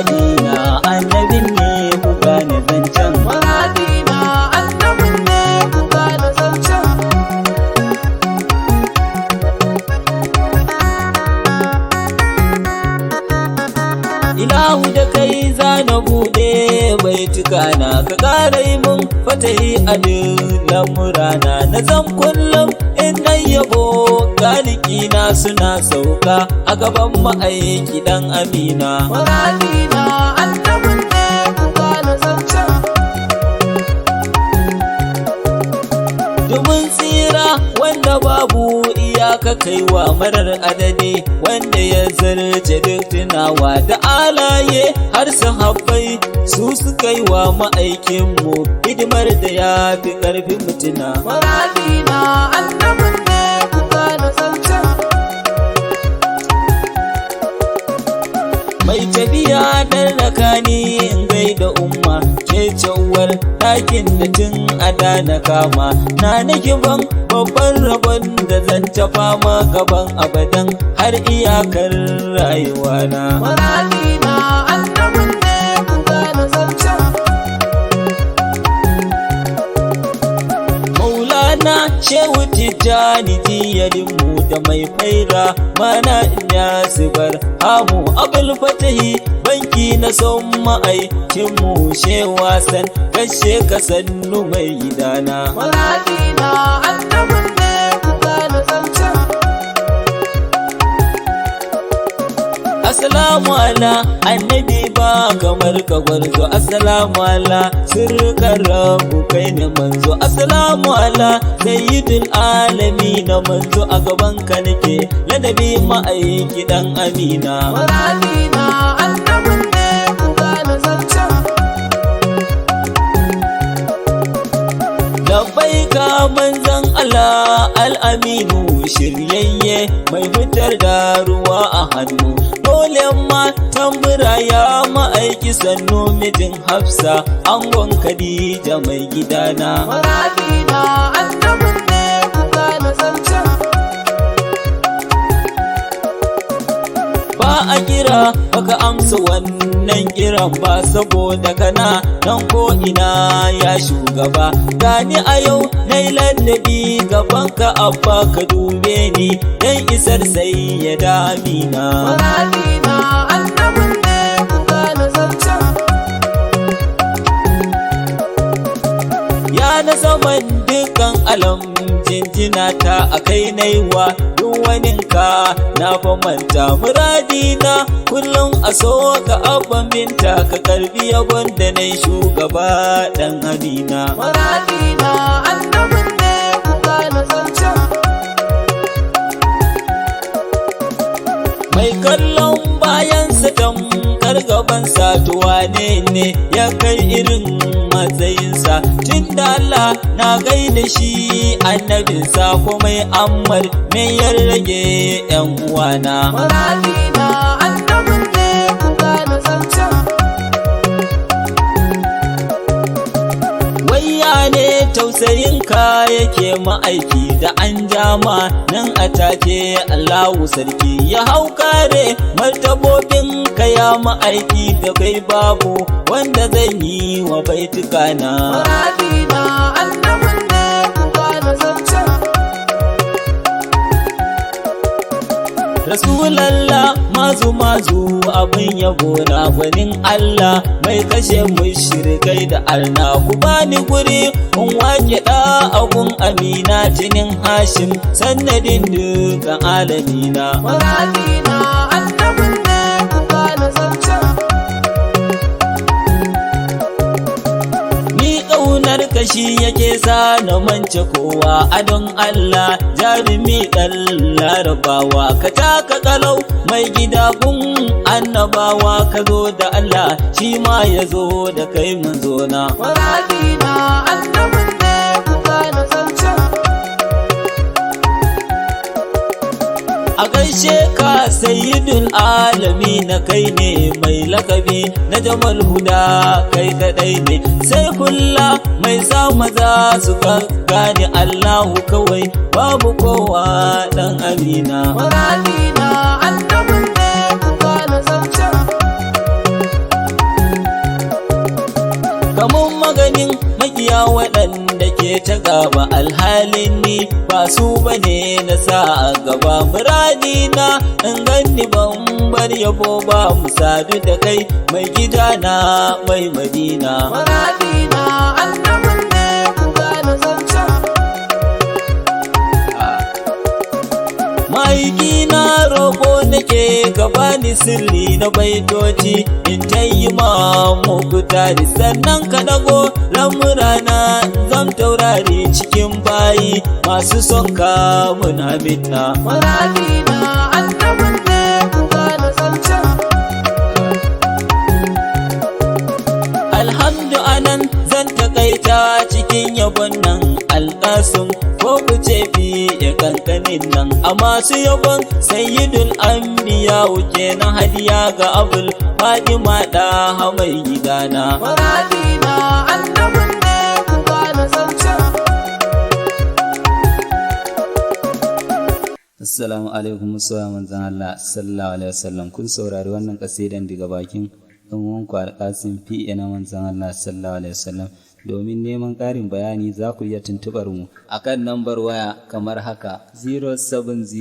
muradina annabin ne ku gane zancen. muradina annabin ne ku gane zancen. Ilahu da kai zana bude baituka na ka ƙara yi mun fatahi a duk lamurana na zan kullum in dan yabo galiki na suna sauka a gaban ma'aiki dan amina. muradina annabin ne ku gane zancen. Domin tsira wanda babu iyaka kaiwa marar adadi wanda ya zarce duk tunawa da alaye har sahabbai su suka yi wa ma'aikinmu hidimar da ya fi ƙarfin mutuna. muradina annabin ne ku gane zancen. Mai tafiya dan rakani in gaida umma ke cewar ɗakin da tun ada na kama na ban babban rabon da zan ta fama gaban abadan har iyakar rayuwana. muradina annabin ne ku gane zancen. Maulana Shehu Tijjani jiyarinmu da mai faira mana in ya zubar hamu abul fatahi banki na son ma'aikinmu shewa san kashe ka sannu mai gidana. muradina annabin ne ku gane zancen. Assalamu ala annabi ba kamar ka gwarzo. Assalamu ala sirkan rabu kai ne manzo. Assalamu ala sayyidul alami na manzo a gaban ka nake ladabi ma'aiki dan amina. muradina annabin ne ku gane zancen. Labbaika manzan Allah al'aminu shiryayye mai fitar da ruwa a hannu dole ma tambura ya ma'aiki sannu mijin Hafsa angon Khadija mai gidana. muradina annabin ne ku gane zancen. Ba a kira baka amsa wannan kiran ba saboda kana nan ko ina ya shugaba gani a yau nai ladabi gaban ka abba ka dube ni dan isar sai ya damina. muradina annabin ne ku gane zancen. Ya na zaman dukan alam jinjina ta a kai naiwa duk waninka na famanta muradina kullum a so ka abban binta ka karbi yabon da nai shugaba dan amina. muradina annabin ne ku gane zancen. Mai kallon bayansa tamkar gabansa to wane ne ya kai irin matsayinsa tun da Allah na gaida shi annabinsa komai ammar me ya rage yan uwana. muradina annabin ne ku gane zancen. Wayya ne tausayinka yake ma'aiki da an jama nan a take Allahu sarki ya hau kare martabobin ka ya ma'aiki da kai babu wanda zan yi wa baituka na. muradina annabin ne ku gane zancen. Rasulallah mazu abin yabo na gwanin Allah mai kashe mushrikai da arna ku bani guri in wake da agun amina jinin Hashim sannadin dukan alamina. muradina annabin ne ku gane zancen. Ni ƙaunar kashi yake sa na mance kowa adon Allah jarumi ɗan larabawa ka taka kalau mai gida gun annabawa ka zo da Allah shi ma ya zo da kai mun zo na. muradina annabin ne ku gane zancen. A gaishe ka sayyidul alami na kai ne mai lakabi na jamal huda kai kadai ne sai kulla mai sa maza su gane Allahu kawai babu kowa dan amina. muradina annabin ne ku gane zancen. ta gaba alhalin ni ba su bane na sa a gaba muradi na in ganni ban bar yabo ba mu sadu da kai mai gida na mai madina muradi na annabin ne ku gane zancen maiki na roƙo nake gabani sirri na baitoci in ta yi ma muku tari sannan ka dago lamurana zam taurari cikin bayi masu son ka mun aminna muradi na annabin ne ku gane zancen alhamdu anan zan takaita cikin yabon nan alƙasim ko ku ce fiye kankanin nan a masu yabon sayyidul anbiya wuce na hadiya ga abul fadima da mai gidana muradi na annabin ne ku gane zancen assalamu alaikum musuwa manzan Allah sallallahu alaihi wasallam kun saurari wannan kasidan daga bakin ɗan wanku Alkasim P.A na manzan Allah sallallahu alaihi wasallam domin neman ƙarin bayani za ku iya tuntuɓar mu akan lambar waya kamar haka 070